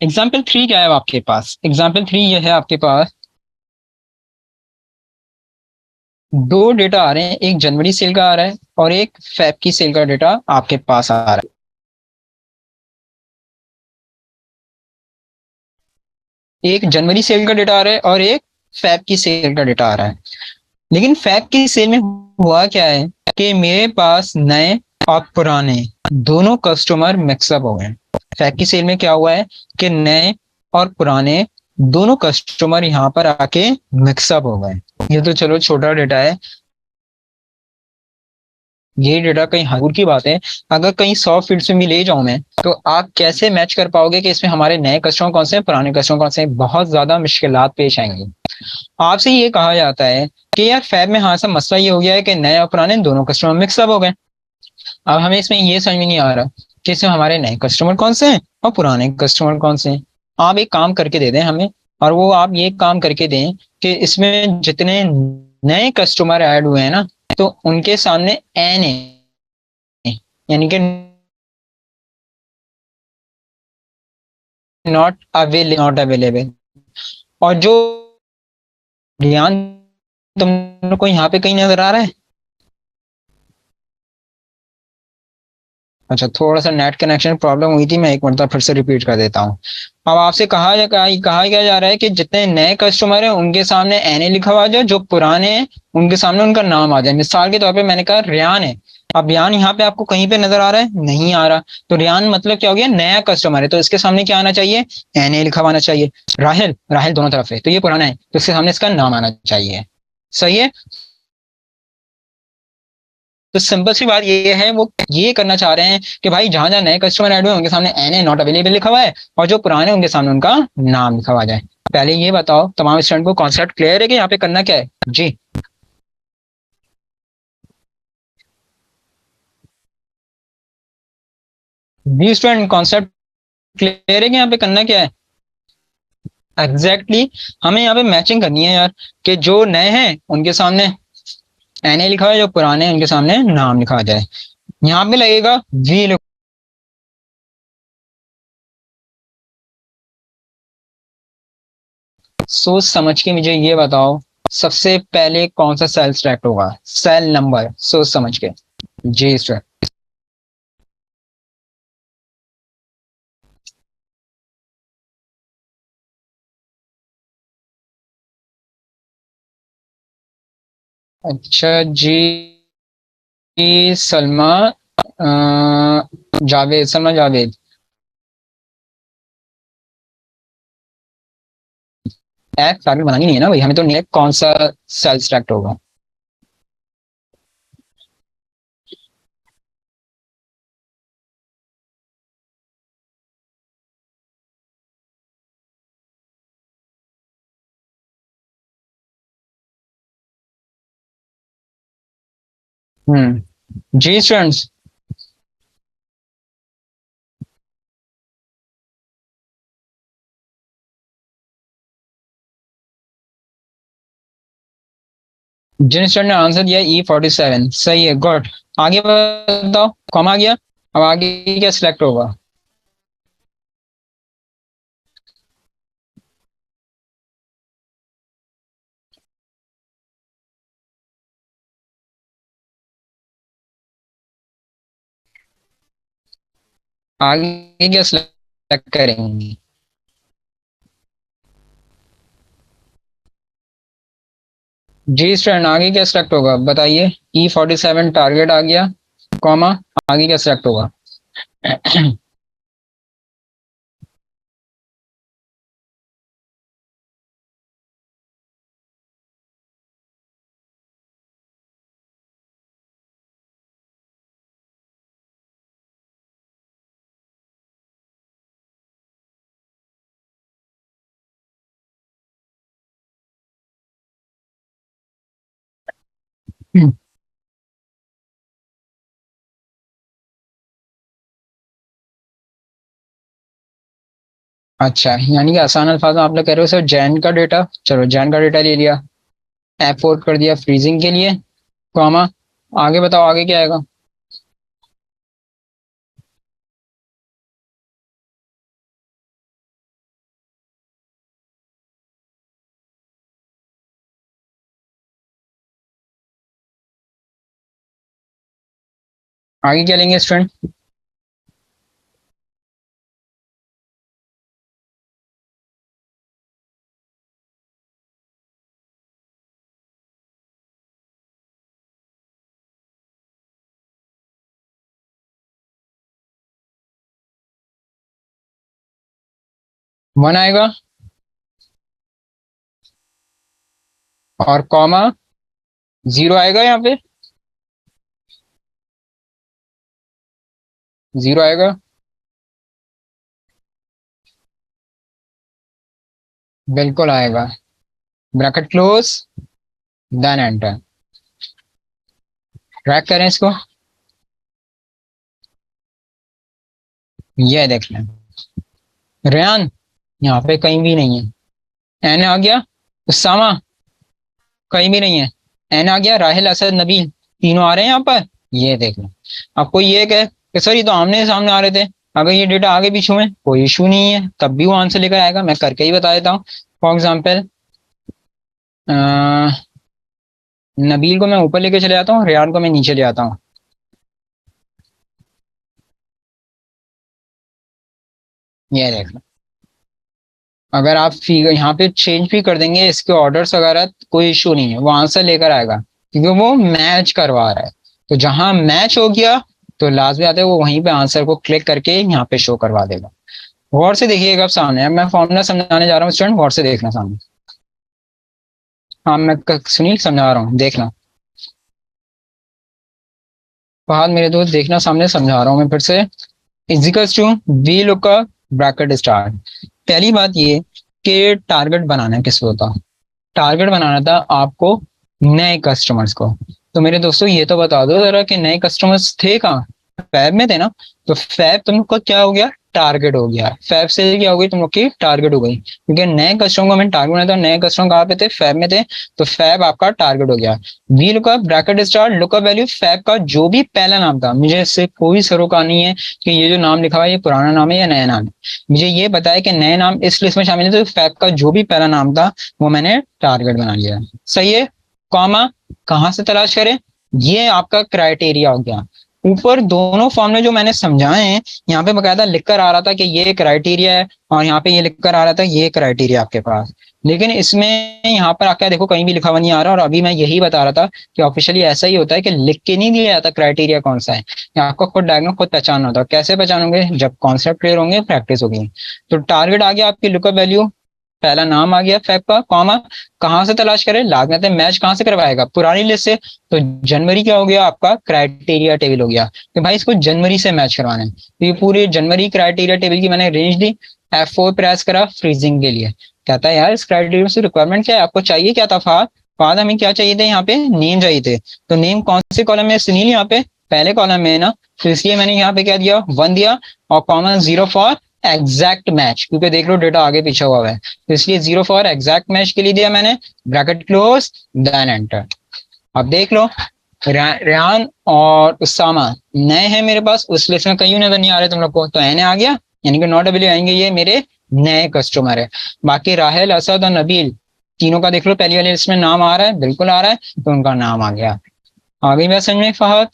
Example three क्या है आपके पास? एग्जाम्पल थ्री ये है आपके पास, दो डेटा आ रहे हैं, एक जनवरी सेल का आ रहा है और एक फेब की सेल का डेटा आपके पास आ रहा है। एक जनवरी सेल का डेटा आ रहा है और एक फेब की सेल का डेटा आ रहा है। लेकिन फैब की सेल में हुआ क्या है कि मेरे पास नए और पुराने दोनों कस्टमर मिक्सअप हो गए। फैब की सेल में क्या हुआ है कि नए और पुराने दोनों कस्टमर यहाँ पर आके मिक्सअप हो गए। ये तो चलो छोटा डेटा है, ये डेटा कहीं दूर की बात है। अगर कहीं 100 फील्ड में भी ले जाऊं मैं, तो आप कैसे मैच कर पाओगे कि इसमें हमारे नए कस्टमर कौन से हैं, पुराने कस्टमर कौन से हैं? बहुत ज्यादा मुश्किलात पेश आएंगी। आपसे ये कहा जाता है कि यार फैब में हाँ सब मसला ये हो गया है कि नए और पुराने दोनों कस्टमर मिक्सअप हो गए। अब हमें इसमें ये समझ में नहीं आ रहा कि इसमें हमारे नए कस्टमर कौन से हैं और पुराने कस्टमर कौन से हैं। आप एक काम करके दे दें हमें, और वो आप ये काम करके दें कि इसमें जितने नए कस्टमर ऐड हुए हैं ना, तो उनके सामने एन है, यानी कि नॉट अवेलेबल। और जो ध्यान तुम को यहाँ पे कहीं नजर आ रहा है? अच्छा, थोड़ा सा नेट कनेक्शन प्रॉब्लम हुई थी, मैं एक मरतबा फिर से रिपीट कर देता हूँ। अब आपसे कहा क्या जा रहा है कि जितने नए कस्टमर हैं उनके सामने एनए लिखा हुआ आ जाए, जो पुराने हैं उनके सामने उनका नाम आ जाए। मिसाल के तौर पे मैंने कहा रियान है। अब रियान यहाँ पे आपको कहीं पे नजर आ रहा है? नहीं आ रहा। तो रियान मतलब क्या हो गया? नया कस्टमर है, तो इसके सामने क्या आना चाहिए? एनए लिखा हुआ आना चाहिए। राहिल, राहिल दोनों तरफ है, तो ये पुराना है, तो इसके सामने इसका नाम आना चाहिए। सही है। तो सिंपल सी बात ये है, वो ये करना चाह रहे हैं कि भाई जहां जहां नए कस्टमर ऐड हुए उनके सामने एन ए नॉट अवेलेबल लिखा हुआ है, और जो पुराने उनके सामने उनका नाम लिखा हुआ जाए। पहले ये बताओ तमाम स्टूडेंट को कॉन्सेप्ट क्लियर है कि यहाँ पे करना क्या है जी? जी स्टूडेंट, कॉन्सेप्ट क्लियर है कि यहाँ पे करना क्या है? एग्जैक्टली exactly, हमें यहाँ पे मैचिंग करनी है यार, कि जो नए हैं उनके सामने एन ए लिखा हुआ है, जो पुराने हैं उनके सामने नाम लिखा जाए। यहाँ पे लगेगा वी। सोच समझ के मुझे ये बताओ, सबसे पहले कौन सा सेल सिलेक्ट होगा? सेल नंबर सोच समझ के। जी सर। अच्छा जी। सलमा जावेद, सलमा जावेद। ऐप टारगेट बनानी नहीं है ना भाई, हमें तो नहीं है कौन सा सेल सिलेक्ट होगा। जी स्टूडेंट्स। जिन स्टूडेंट ने आंसर दिया E47, सही है, गुड। आगे बताओ, कौन आ गया? अब आगे क्या सिलेक्ट होगा? आगे क्या सिलेक्ट करेंगे? जी स्टूडेंट, आगे क्या सिलेक्ट होगा बताइए? E47 टारगेट आ गया, कॉमा, आगे क्या सिलेक्ट होगा? अच्छा, यानी कि आसान अल्फाज में आप लोग कह रहे हो सर जैन का डेटा, चलो जैन का डेटा ले लिया, एफोर्ड कर दिया फ्रीजिंग के लिए, कॉमा, आगे बताओ आगे क्या आएगा? आगे क्या लेंगे स्टूडेंट? वन आएगा और कॉमा जीरो आएगा, यहाँ पे जीरो आएगा, बिल्कुल आएगा। Bracket close, then enter. Track करें इसको, ये देख लें। रेहान यहाँ पे कहीं भी नहीं है। एन आ गया, उसामा कहीं भी नहीं है। एन आ गया, राहिल, असद, नबील तीनों आ रहे हैं यहाँ पर, ये देख लो। आपको ये कहे कि सर ये तो आमने सामने आ रहे थे, अगर ये डेटा आगे पीछे में कोई इशू नहीं है, तब भी वो आंसर लेकर आएगा। मैं करके ही बता देता हूँ। फॉर एग्जाम्पल नबील को मैं ऊपर लेके चले जाता हूँ, रेहान को मैं नीचे ले आता हूँ। ये देख लो, अगर आप यहाँ पे चेंज भी कर देंगे इसके ऑर्डर्स वगैरह, कोई इशू नहीं है, वो आंसर लेकर आएगा क्योंकि वो मैच करवा रहा है। तो जहां मैच हो गया तो लास्ट में आते वो वहीं पे आंसर को क्लिक करके यहाँ पे शो करवा देगा। गौर से देखिएगा, अब सामने अब मैं फॉर्मूला समझाने जा रहा हूँ स्टूडेंट, गौर से देखना सामने। हाँ मैं सुनील समझा रहा हूँ, देखना। फहद मेरे दोस्त देखना, सामने समझा रहा हूँ मैं फिर से। Equals to V lookup bracket star. पहली बात ये कि टारगेट बनाना किस होता, टारगेट बनाना था आपको नए कस्टमर्स को। तो मेरे दोस्तों ये तो बता दो जरा कि नए कस्टमर्स थे कहाँ? फैब में थे ना। तो फैब तुमको क्या हो गया, टारगेट हो गया। फैब से क्या हो गई, तुम लोग की टारगेट हो गई, क्योंकि नए कस्टमर को मैंने टारगेट बनाया था। नए कस्टमर कहाँ पे थे, फैब में थे, तो फैब आपका टारगेट हो गया। V lookup bracket star lookup value फैब का जो भी पहला नाम था, मुझे इससे कोई सरोकार नहीं है कि ये जो नाम लिखा हुआ है ये पुराना नाम है या नया नाम है। मुझे ये बताया कि नए नाम इस लिस्ट में शामिल है, तो फैब का जो भी पहला नाम था वो मैंने टारगेट बना लिया। सही है। कॉमा कहाँ से तलाश करें, ये आपका क्राइटेरिया हो गया। ऊपर दोनों फॉर्मूले जो मैंने समझाए हैं, यहाँ पे बकायदा लिखकर आ रहा था कि ये क्राइटेरिया है, और यहाँ पे ये लिखकर आ रहा था ये क्राइटेरिया आपके पास। लेकिन इसमें यहाँ पर आकर देखो कहीं भी लिखा हुआ नहीं आ रहा, और अभी मैं यही बता रहा था कि ऑफिशियली ऐसा ही होता है कि लिख के नहीं दिया जाता क्राइटेरिया कौन सा है। आपको खुद डायग्नोस खुद पहचानना होता है। कैसे पहचानोगे, जब कॉन्सेप्ट क्लियर होंगे, प्रैक्टिस होगी। तो टारगेट आ गया आपकी लुकअप वैल्यू, पहला नाम आ गया फैब का, कॉमा कहाँ से तलाश करें, लागत मैच कहाँ से करवाएगा, पुरानी लिस्ट से। तो जनवरी क्या हो गया आपका, क्राइटेरिया टेबल हो गया कि भाई इसको जनवरी से मैच करवाना है। तो ये पूरी जनवरी क्राइटेरिया टेबल की मैंने रेंज दी। F4 प्रेस करा फ्रीजिंग के लिए। कहता है यार इस क्राइटेरिया से रिक्वायरमेंट क्या है, आपको चाहिए क्या था फाद? फाद हमें क्या चाहिए थे, यहाँ पे नेम चाहिए थे। तो नेम कौन से कॉलम में, सुनील यहाँ पे पहले कॉलम में है ना, तो इसलिए मैंने यहाँ पे क्या दिया, वन दिया, और common zero for exact match, क्योंकि देख लो डेटा आगे पीछे हुआ है, तो इसलिए जीरो फॉर एग्जैक्ट मैच के लिए दिया मैंने। Bracket close, then enter. अब देख लो रेहान और उसामा नए हैं मेरे पास, उस लिस्ट में कहीं नजर नहीं आ रहे तुम लोग को, तो एन आ गया, यानी कि नॉट अवेलेबल आएंगे, ये मेरे नए कस्टमर है। बाकी राहिल, असद और नबील तीनों का देख लो, पहली वाली लिस्ट में नाम आ रहा है, बिल्कुल आ रहा है, तो उनका नाम आ गया। आ गई बात समझ में फहद?